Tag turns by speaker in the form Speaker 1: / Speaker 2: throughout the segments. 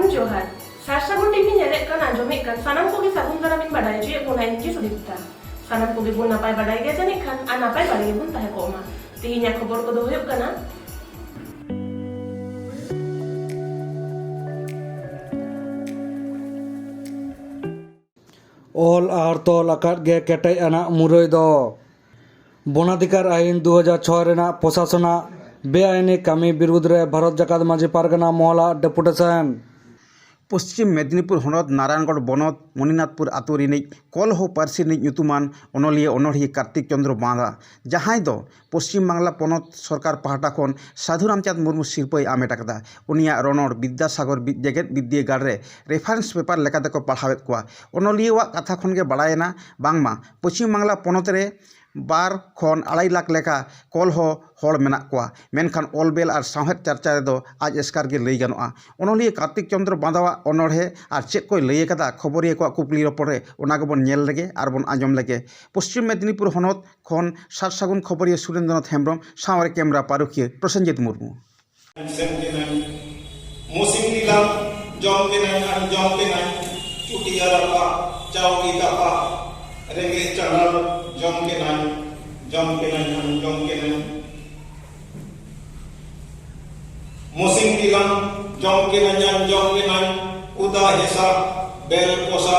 Speaker 1: सागुन जोहार सारसागुन TV नेलेक kan anjomik kan sanam kogi sagun daramin badai je punai ni sudipta sanam kogi bun napai badai ge janik kan an napai badai bun tahe ko ma tihinya khobor ko do huyuk kana
Speaker 2: ऑल आर तोल आकाद गे केटej आना मुरई दो বনাধিকার আইন 2006 রেনা প্রশাসনা বেআইনি কামি বিরুদ্ধে ভারত জাকাত মাঝি পারগানা মহলা ডেপুটেশন
Speaker 3: पश्चिम मेदिनीपुर हनत नारायणगढ़ बनत मणिनाथपुर आतु रिनिज कलहो पार्सी निज ᱧᱩᱛᱩᱢᱟᱱ অনলিয়া অনড়হি कार्तिक चंद्र बांधा जहां दो पश्चिम बांगला पनत सरकार पाहटा खन साधु रामचांद मुर्मू सिरपय आमेट आकदा उनिया रणर विद्यासागर जेगेद विद्यागार रे रेफारेंस पेपर लेकाते को पढ़ावेत कोआ অনলিয়া कथा खन गे बाड़ायना बांगमा पश्चिम बांगला पनत रे 2 खन 2.5 लाख लेखा कलहो हड़ मेना कोआ मेनखान ऑलबेल और साहेद चर्चा दो आज एस्कार गे लई गानोआ অনলিয়া कार्तिक चंद्र बांधावा अनड़े और चेक को लई कदा खबरिया को कुपली रपड़े ओना गेबन नेल लेगे और बन आंजम लेगे पश्चिम मेदिनीपुर हनत खन सारसागुन खबरिया सुरेंद्रनाथ हेम्ब्रम सावरे कैमरा पारुखिया प्रसन्नजित मुर्मू
Speaker 4: मुसिम दिलाम जम के नहीं चुटिया रपा चाउकी दापा रेंगे चढ़ल जम के नहीं मुसिम दिलाम जम के नहीं उदा हिसा बेल पोसा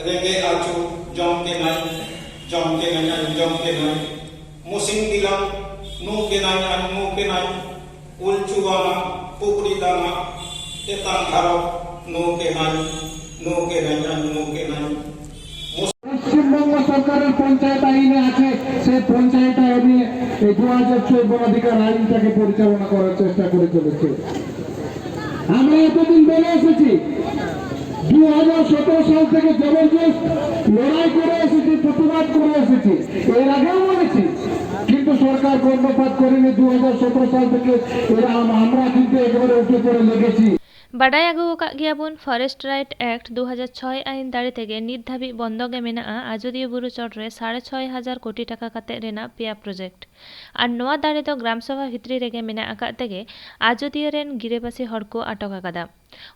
Speaker 4: रेंगे आचू जम के नहीं मुसिम दिलाम नू के नहीं उलचुवाना पुकड़ी दाना तेतान धारो नू के नहीं
Speaker 5: পশ্চিমবঙ্গ সরকারের পঞ্চায়েত আইনে আছে সেই পঞ্চায়েত আইনে এই 2006 বনাধিকার আইনটাকে পরিচালনা করার চেষ্টা করে চলেছে। আমরা এতদিন বলে এসেছি 2017 সাল থেকে জবরদস্ত লড়াই করে এসেছি, প্রতিবাদ করে এসেছি, এর আগেও বলেছি, কিন্তু সরকার কর্ণপাত করেনি। 2017 সাল থেকে আমরা কিন্তু একেবারে উঠে পড়ে লেগেছি।
Speaker 6: বাডাই আগু আকাদ গিয়াবুন ফরেস্ট রাইট एक्ट 2006 আইন দাঁড়ি থেকে নিত ধাবি বন্ধ গে মেনাआ আজোদিয়া বুরু চটরে 6,500 কোটি টাকা কাতে রেনা পেয়া প্রজেক্ট আর নোয়া দাঁড়ি ᱫᱚ গ্রাম সভা ভিতরি রেগে মেনা আকাদ তেগে আজোদিয়া রেন গিরেবাসী হড় को আটক আকাদা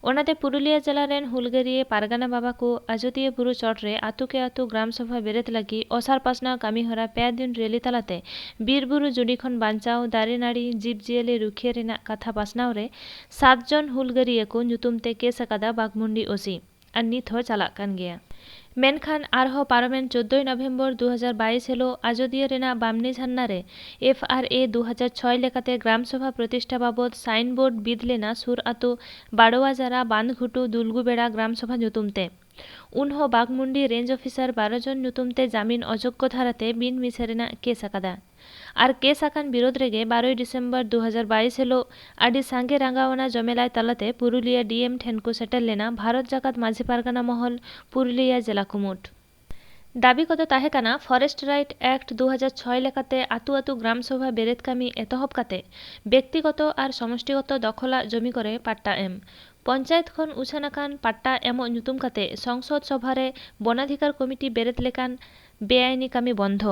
Speaker 6: ওনাতে পুরুলিয়া জেলা রেন হুলগেরিয়ে পারগানা বাবা को আজোদিয়া বুরু চটরে আতু কে আতু গ্রাম সভা বেরেত লাগি অসার পাসনা কামি হরা পে দিন রেলি তালাতে বীর বুরু জুডিখন বাঞ্চাও দারে নাড়ি জীব জিয়ালি রুখিয়ে রেনা কথা পাসনাও রে 7 জন হুলগেরিয়ে को ᱧᱩᱛᱩᱢᱛᱮ केस अकादा बागमुंडी ओसी और नित हो चालाक कान गया मेनखान आरहो पार्लामेंट 14 नवेम्बर 2022 हेलो आजोदिया रेना बामनी झन्ना रे FRA 2006 लेकाते ग्राम सभा प्रतिष्ठा बाबद साइन बोर्ड बिद लेना सुर आतु बाड़ोवाजारा बांधघुटू दुलगुबेड़ा ग्राम सभा ᱧᱩᱛᱩᱢᱛᱮ उनहो बागमुंडी रेंज ऑफिसर 12 जन ᱧᱩᱛᱩᱢᱛᱮ जामीन अयोग्य धाराते बिन मिसेरेना केस अकादा और केस आकान विरोध रेगे 12 डिसेम्बर 2022 हेलो आडि सांगे रंगावना जमेलाय तालाते पुरुलिया डीएम ठेन को सेटल लेना भारत जाकात माझी पारगाना महल पुरुलिया जिला कुमुट दाबी कदो ताहे काना फरेस्ट राइट एक्ट 2006 लेकाते आतु आतु ग्राम सभा बेरेत कामी एतहब काते व्यक्तिगत और समष्टिगत दखला जमी करे पाट्टा एम पंचायत खन उछानाकान पाट्टा एमो ᱧᱩᱛᱩᱢ काते संसद सभारे बनाधिकार कमिटी बेरेत लेकान बेआईनी कामी बंध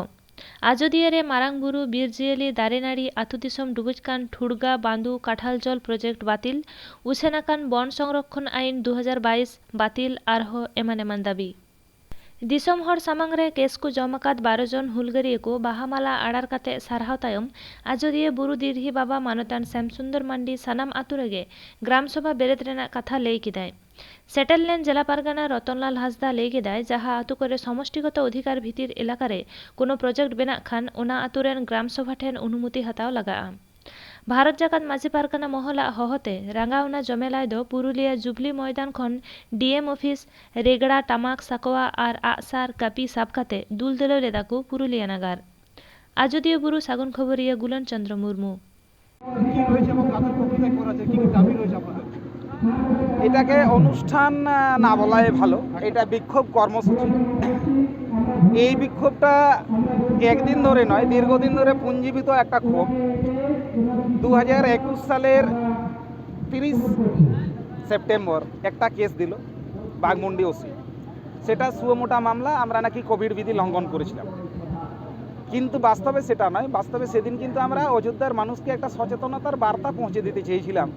Speaker 6: आजोदिया रे मारांग बुरु बीरजियली दारेनाड़ी आतु दिसम डुबुजकान ठुड़गा बांदु काठाल जल प्रोजेक्ट बातिल उछेनाकान वन संरक्षण आईन 2022 बातिल आरहो एमान एमान दाबी दिसम हर सामांग रे केस को जमाकात 12 जन हुलगरिया को बाहामाला आड़ार काते सारहाव तायम आजोदिया बुरु दिरही बाबा मानतान श्यामसुंदर मांडी सानाम आतु रेगे ग्राम सभा बेरेत रेना कथा लई किदाय सेटल लेन जिला पारगाना रतनलाल हासदा लई किदाय जहा आतु करे समष्टिगत अधिकार भितिर एलाकारे कोनो प्रोजेक्ट बेना खान ओना आतु रेन ग्राम सभा ठेन अनुमति हताव लगा भारत जाकात माझी पारगाना महला हहते रांगावना जमेलाय दो पुरुलिया जुबली मैदान खन डीएम ऑफिस रेगड़ा टामाक साकोआ और आसार कापी साबकाते दुल दिलो लेदाकु पुरुलिया नागार आजोदिया बुरु सागुन खबरिया गुलन चंद्र मुर्मू
Speaker 7: এটাকে অনুষ্ঠান না বলাই ভালো, এটা বিক্ষোভ কর্মসূচি। এই বিক্ষোভটা একদিন ধরে নয়, দীর্ঘদিন ধরে পুঞ্জীবিত একটা ক্ষোভ। 2021 সালের 30 সেপ্টেম্বর একটা কেস দিল বাগমুন্ডি ওসি, সেটা সুমোটা মামলা, আমরা নাকি কোভিড বিধি লঙ্ঘন করেছিলাম। কিন্তু বাস্তবে সেটা নয়, বাস্তবে সেদিন কিন্তু আমরা অযোধ্যার মানুষকে একটা সচেতনতার বার্তা পৌঁছে দিতে চেয়েছিলাম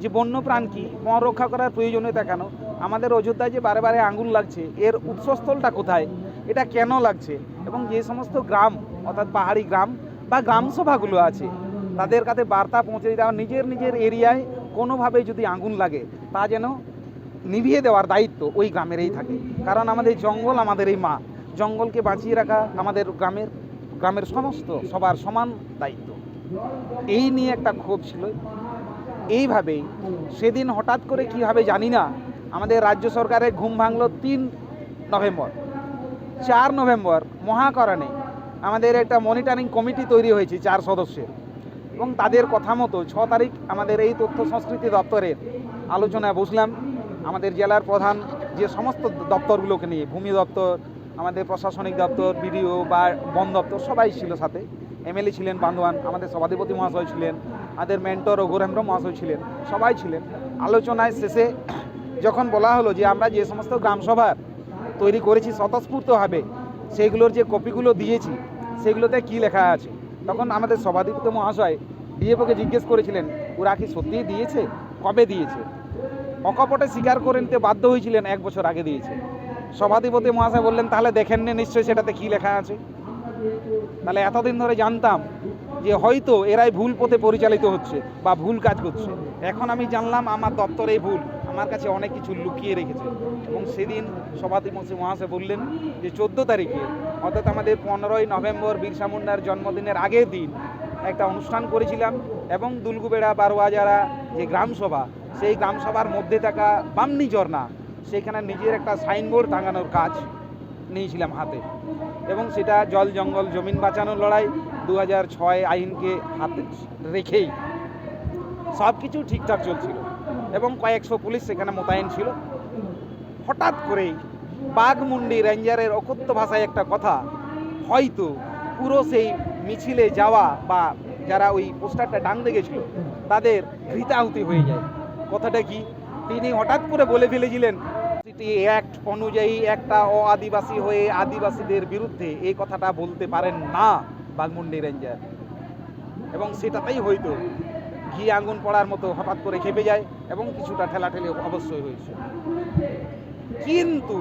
Speaker 7: যে বন্যপ্রাণ কি, বন রক্ষা করার প্রয়োজনীয়তা কেন, আমাদের অযোধ্যায় যে বারে বারে আগুন লাগছে এর উৎসস্থলটা কোথায়, এটা কেন লাগছে, এবং যে সমস্ত গ্রাম অর্থাৎ পাহাড়ি গ্রাম বা গ্রাম সভাগুলো আছে তাদের কাছে বার্তা পৌঁছে দেওয়া, নিজের নিজের এরিয়ায় কোনোভাবে যদি আগুন লাগে তা যেন নিভিয়ে দেওয়ার দায়িত্ব ওই গ্রামেরই থাকে। কারণ আমাদের জঙ্গল আমাদের এই মা, জঙ্গলকে বাঁচিয়ে রাখা আমাদের গ্রামের সমস্ত সবার সমান দায়িত্ব। এই নিয়ে একটা ক্ষোভ ছিল। এইভাবেই সেদিন হঠাৎ করে কীভাবে জানি না আমাদের রাজ্য সরকারের ঘুম ভাঙল 3 নভেম্বর। 4 নভেম্বর মহাকরণে আমাদের একটা মনিটরিং কমিটি তৈরি হয়েছে 4 সদস্যের, এবং তাদের কথা মতো 6 তারিখ আমাদের এই তথ্য সংস্কৃতি দপ্তরের আলোচনায় বসলাম। আমাদের জেলার প্রধান যে সমস্ত দপ্তরগুলোকে নিয়ে, ভূমি দপ্তর, আমাদের প্রশাসনিক দপ্তর, বিডিও বা বন দপ্তর সবাই ছিল সাথে, এমএলএ ছিলেন বান্ধবান, আমাদের সভাধিপতি মহাশয় ছিলেন, আমাদের মেন্টর রঘুরেন্দ্র মহাশয় ছিলেন, সবাই ছিলেন। আলোচনায় শেষে যখন বলা হলো যে আমরা যে সমস্ত গ্রামসভা তৈরি করেছি স্বতঃস্ফূর্তভাবে সেইগুলোর যে কপিগুলো দিয়েছি সেগুলোতে কি লেখা আছে, তখন আমাদের সভাধিপতি মহাশয় ডিএফওকে জিজ্ঞেস করেছিলেন ওরা কি সত্যিই দিয়েছে, কবে দিয়েছে। অকপটে স্বীকার করে নিতে বাধ্য হয়েছিলেন 1 বছর আগে দিয়েছে। সভাধিপতি মহাশয় বললেন তাহলে দেখেন না নিশ্চয়ই সেটাতে কি লেখা আছে। তাহলে এতদিন ধরে জানতাম যে হয়তো এরাই ভুল পথে পরিচালিত হচ্ছে বা ভুল কাজ করছে, এখন আমি জানলাম আমার দপ্তরেই ভুল, আমার কাছে অনেক কিছু লুকিয়ে রেখেছে। এবং সেদিন সভাধিপতি মহাশয় বললেন যে 14 তারিখে অর্থাৎ আমাদের 15ই নভেম্বর বিরসা মুন্ডার জন্মদিনের আগের দিন একটা অনুষ্ঠান করেছিলাম, এবং দুলগুবেড়া বারোয়াজারা যে গ্রামসভা, সেই গ্রামসভার মধ্যে থাকা বামনি ঝর্ণা সেখানে নিজের একটা সাইনবোর্ড টাঙানোর কাজ নিয়েছিলাম হাতে, এবং সেটা জল জঙ্গল জমিন বাঁচানোর লড়াই 2006 আইনকে হাতে রেখেই সব কিছু ঠিকঠাক চলছিল, এবং কয়েকশো পুলিশ সেখানে মোতায়েন ছিল। হঠাৎ করেই বাঘমুন্ডি রেঞ্জারের অকথ্য ভাষায় একটা কথা, হয়তো পুরো সেই মিছিলে যাওয়া বা যারা ওই পোস্টারটা টাঙতে গেছিল তাদের ঘৃতাহুতি হয়ে যায়। কথাটা কি, তিনি হঠাৎ করে বলে ফেলেছিলেন সিটি অ্যাক্ট অনুযায়ী একটা আদিবাসী হয়ে আদিবাসীদের বিরুদ্ধে এই কথাটা বলতে পারেন না বাঘমুন্ডি রেঞ্জার, এবং সেটাতেই হয়তো ঘি আঙুন পড়ার মতো হঠাৎ করে খেপে যায় এবং কিছুটা ঠেলাঠেলি অবশ্যই হয়েছে। কিন্তু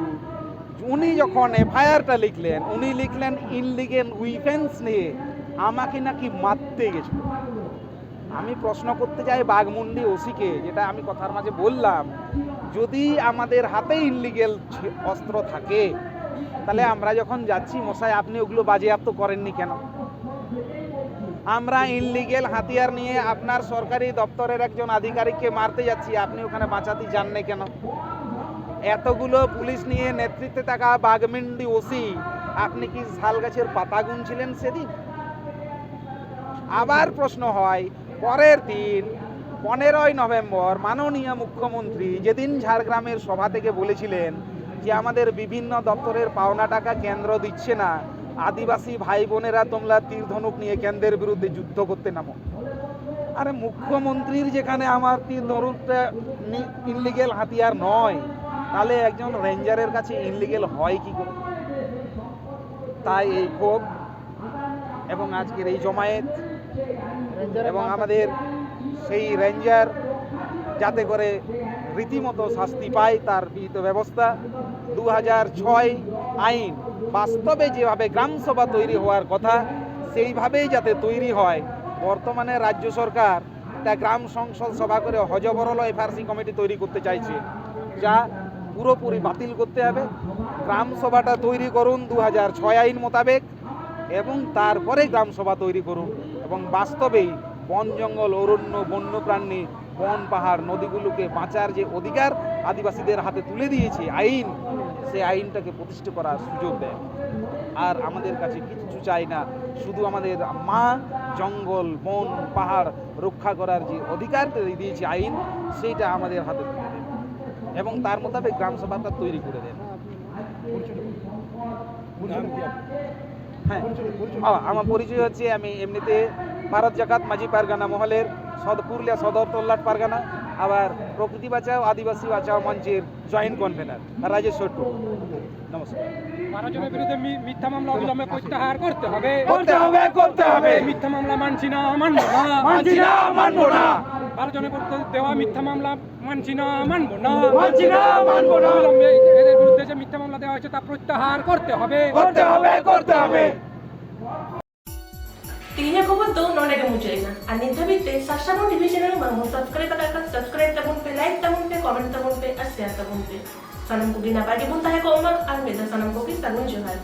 Speaker 7: উনি যখন এফআইআরটা লিখলেন, উনি লিখলেন ইনলিগেল উইপেন্স নিয়ে আমাকে নাকি মারতে গেছিল। আমি প্রশ্ন করতে চাই বাঘমুন্ডি ওসিকে, যেটা আমি কথার মাঝে বললাম, যদি আমাদের হাতে ইনলিগেল অস্ত্র থাকে তাহলে আমরা যখন যাচ্ছি মশাই আপনি ওগুলো বাজেয়াপ্ত করেননি কেন? আমরা ইনলিগেল হাতিয়ার নিয়ে আপনার সরকারি দপ্তরের একজন আধিকারিককে মারতে যাচ্ছি, আপনি ওখানে বাঁচাতে যাননি কেন? এতগুলো পুলিশ নিয়ে নেতৃত্বে থাকা বাঘমুন্ডি ওসি আপনি কি শাল গাছের পাতা গুনছিলেন সেদিন? আবার প্রশ্ন হয়, পরের দিন 15ই নভেম্বর মাননীয় মুখ্যমন্ত্রী যেদিন ঝাড়গ্রামের সভা থেকে বলেছিলেন যে আমাদের বিভিন্ন দপ্তরের পাওনা টাকা কেন্দ্র দিচ্ছে না, আদিবাসী ভাই বোনেরা তোমরা তীর ধনুক নিয়ে কেন্দ্রের বিরুদ্ধে যুদ্ধ করতে নামো। আরে মুখ্যমন্ত্রীর যেখানে আমার তীর ধনুকটা ইনলিগেল হাতিয়ার নয়, তাহলে একজন রেঞ্জারের কাছে ইনলিগেল হয় কি করে? তাই এই ক্ষোভ এবং আজকের এই জমায়েত, এবং আমাদের সেই রেঞ্জার যাতে করে রীতিমতো শাস্তি পায় তার বিহিত ব্যবস্থা। 2006 আইন বাস্তবে যেভাবে গ্রামসভা তৈরি হওয়ার কথা সেইভাবেই যাতে তৈরি হয়। বর্তমানে রাজ্য সরকার একটা গ্রাম সংসদ সভা করে হজবরল এফআরসি কমিটি তৈরি করতে চাইছে, যা পুরোপুরি বাতিল করতে হবে। গ্রামসভাটা তৈরি করুন 2006 আইন মোতাবেক, এবং তারপরে গ্রামসভা তৈরি করুন, এবং বাস্তবেই বন জঙ্গল অরণ্য বন্যপ্রাণী বন পাহাড় নদীগুলোকে বাঁচার যে অধিকার আদিবাসীদের হাতে তুলে দিয়েছে আইন, সেই আইনটাকে প্রতিষ্ঠা করার সুযোগ দেয়। আর আমাদের কাছে কিছু চাই না, শুধু আমাদের মা জঙ্গল বন পাহাড় রক্ষা করার যে অধিকার দিয়েছে আইন, সেইটা আমাদের হাতে তুলে দেন এবং তার মোতাবেক গ্রামসভাটা তৈরি করে দেন। হ্যাঁ, আমার পরিচয় হচ্ছে, আমি এমনিতে ভারত জাকাত মাঝি পারগানা মহলের পুরুলিয়া সদর তল্লাট পারগানা আবার প্রকৃতি বাঁচাও আদিবাসী বাঁচাও মঞ্চের জয়েন্ট কনভেনার রাজেশ্বর টুডু। নমস্কার।
Speaker 8: 12 জনের বিরুদ্ধে মিথ্যা মামলা অবিলম্বে প্রত্যাহার করতে হবে।
Speaker 7: করতে হবে।
Speaker 8: মিথ্যা মামলা মানছি না, মানবো না। 12 জনের বিরুদ্ধে দেওয়া মিথ্যা মামলা মানছি না, মানবো না। অবিলম্বে এদের বিরুদ্ধে যে মিথ্যা মামলা দেওয়া হয়েছে তা প্রত্যাহার করতে হবে।
Speaker 1: Tinya khobor do none ke mujhe na. Ani thabite Sashamon TV channel bang subscribe ka subscribe tabun pe like tabun pe comment tabun pe share tabun pe. Sanam ko gina pa ke bunta hai ko umar ar meda sanam ko ki tagun johar.